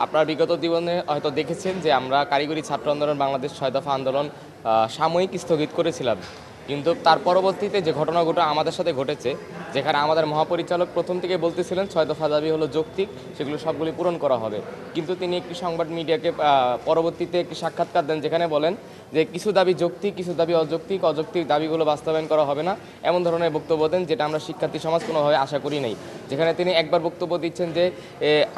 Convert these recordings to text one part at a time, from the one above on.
আপনার বিগত জীবনে হয়তো দেখেছেন যে আমরা কারিগরি ছাত্র আন্দোলন বাংলাদেশ ৬ দফা আন্দোলন সাময়িক স্থগিত করেছিলাম, কিন্তু তার পরবর্তীতে যে ঘটনাগুলো আমাদের সাথে ঘটেছে, যেখানে আমাদের মহাপরিচালক প্রথম থেকে বলতেছিলেন ৬ দফা দাবি হলো যৌক্তিক, সেগুলো সবগুলি পূরণ করা হবে। কিন্তু তিনি একটি সংবাদ মিডিয়াকে পরবর্তীতে একটি সাক্ষাৎকার দেন, যেখানে বলেন যে কিছু দাবি যৌক্তিক, কিছু দাবি অযৌক্তিক, অযৌক্তিক দাবিগুলো বাস্তবায়ন করা হবে না, এমন ধরনের বক্তব্য দেন, যেটা আমরা শিক্ষার্থী সমাজ কোনোভাবে আশা করি নাই। যেখানে তিনি একবার বক্তব্য দিচ্ছেন যে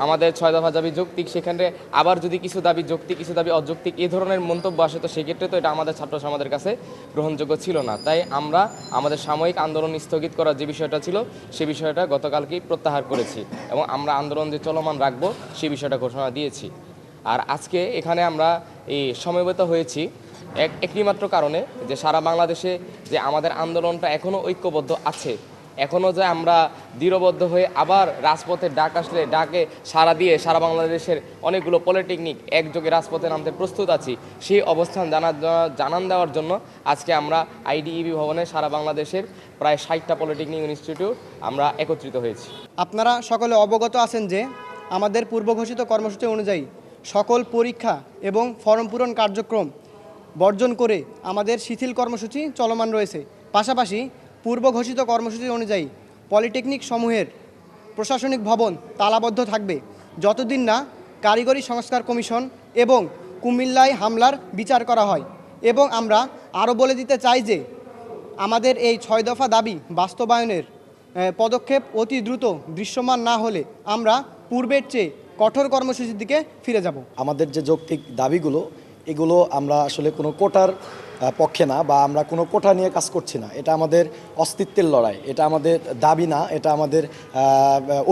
আমাদের ৬ দফা দাবি যৌক্তিক, সেখানে আবার যদি কিছু দাবি যৌক্তিক, কিছু দাবি অযৌক্তিক এই ধরনের মন্তব্য আসে, তো সেক্ষেত্রে তো এটা আমাদের ছাত্র সমাজের কাছে গ্রহণযোগ্য ছিল না। তাই আমরা আমাদের সাময়িক আন্দোলন স্থগিত করার যে বিষয়টা ছিল, সে বিষয়টা গতকালকেই প্রত্যাহার করেছি এবং আমরা আন্দোলন যে চলমান রাখবো সেই বিষয়টা ঘোষণা দিয়েছি। আর আজকে এখানে আমরা এই সমবেত হয়েছি একটি মাত্র কারণে, যে সারা বাংলাদেশে যে আমাদের আন্দোলনটা এখনও ঐক্যবদ্ধ আছে, এখনও যে আমরা দৃঢ়বদ্ধ হয়ে আবার রাজপথে ডাক আসলে ডাকে সারা দিয়ে সারা বাংলাদেশের অনেকগুলো পলিটেকনিক একযোগে রাজপথে নামতে প্রস্তুত আছি, সেই অবস্থান জানান দেওয়ার জন্য আজকে আমরা আইডিইবি ভবনে সারা বাংলাদেশের প্রায় 60টা পলিটেকনিক ইনস্টিটিউট আমরা একত্রিত হয়েছি। আপনারা সকলে অবগত আছেন যে আমাদের পূর্বঘোষিত কর্মসূচি অনুযায়ী সকল পরীক্ষা এবং ফর্ম পূরণ কার্যক্রম বর্জন করে আমাদের শিথিল কর্মসূচি চলমান রয়েছে। পাশাপাশি পূর্বঘোষিত কর্মসূচি অনুযায়ী পলিটেকনিক সমূহের প্রশাসনিক ভবন তালাবদ্ধ থাকবে যতদিন না কারিগরি সংস্কার কমিশন এবং কুমিল্লায় হামলার বিচার করা হয়। এবং আমরা আরও বলে দিতে চাই যে আমাদের এই ৬ দফা দাবি বাস্তবায়নের পদক্ষেপ অতি দ্রুত দৃশ্যমান না হলে আমরা পূর্বের চেয়ে কঠোর কর্মসূচির দিকে ফিরে যাব। আমাদের যে যৌক্তিক দাবিগুলো, এগুলো আমরা আসলে কোনো কোটার পক্ষে না, বা আমরা কোনো কোটা নিয়ে কাজ করছি না। এটা আমাদের অস্তিত্বের লড়াই, এটা আমাদের দাবি না, এটা আমাদের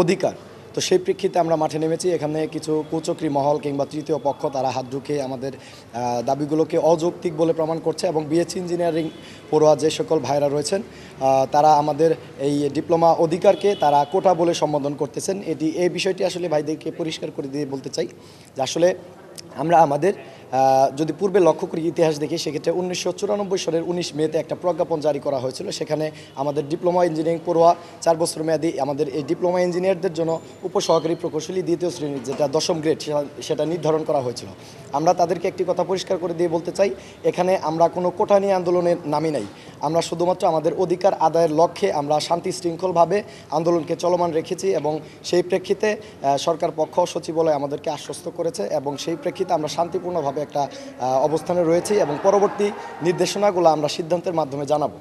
অধিকার। তো সেই প্রেক্ষিতে আমরা মাঠে নেমেছি। এখানে কিছু কুচক্রী মহল কিংবা তৃতীয় পক্ষ তারা হাত ঢুকে আমাদের দাবিগুলোকে অযৌক্তিক বলে প্রমাণ করছে, এবং বিএসসি ইঞ্জিনিয়ারিং পড়ুয়া যে সকল ভাইরা রয়েছেন তারা আমাদের এই ডিপ্লোমা অধিকারকে তারা কোটা বলে সম্বোধন করতেছেন। এই বিষয়টি আসলে ভাইদেরকে পরিষ্কার করে দিয়ে বলতে চাই যে আসলে আমরা আমাদের যদি পূর্বে লক্ষ্য করি, ইতিহাস দেখি, সেক্ষেত্রে 1994 সালের 19 মেতে একটা প্রজ্ঞাপন জারি করা হয়েছিল। সেখানে আমাদের ডিপ্লোমা ইঞ্জিনিয়ারিং পড়ুয়া 4 বছর মেয়াদি আমাদের এই ডিপ্লোমা ইঞ্জিনিয়ারদের জন্য উপসহকারী প্রকৌশলী 2য় শ্রেণী, যেটা 10ম গ্রেড, সেটা নির্ধারণ করা হয়েছিল। আমরা তাদেরকে একটি কথা পরিষ্কার করে দিয়ে বলতে চাই, এখানে আমরা কোনো কোটা নিয়ে আন্দোলনের নামি নাই। আমরা শুধুমাত্র আমাদের অধিকার আদায়ের লক্ষ্যে আমরা শান্তি শৃঙ্খলভাবে আন্দোলনকে চলমান রেখেছি, এবং সেই প্রেক্ষিতে সরকার পক্ষ সচিবালয় আমাদেরকে আশ্বস্ত করেছে, এবং সেই প্রেক্ষিতে আমরা শান্তিপূর্ণভাবে একটা অবস্থানে রয়েছি, এবং পরবর্তী নির্দেশনাগুলো আমরা সিদ্ধান্তের মাধ্যমে জানাবো।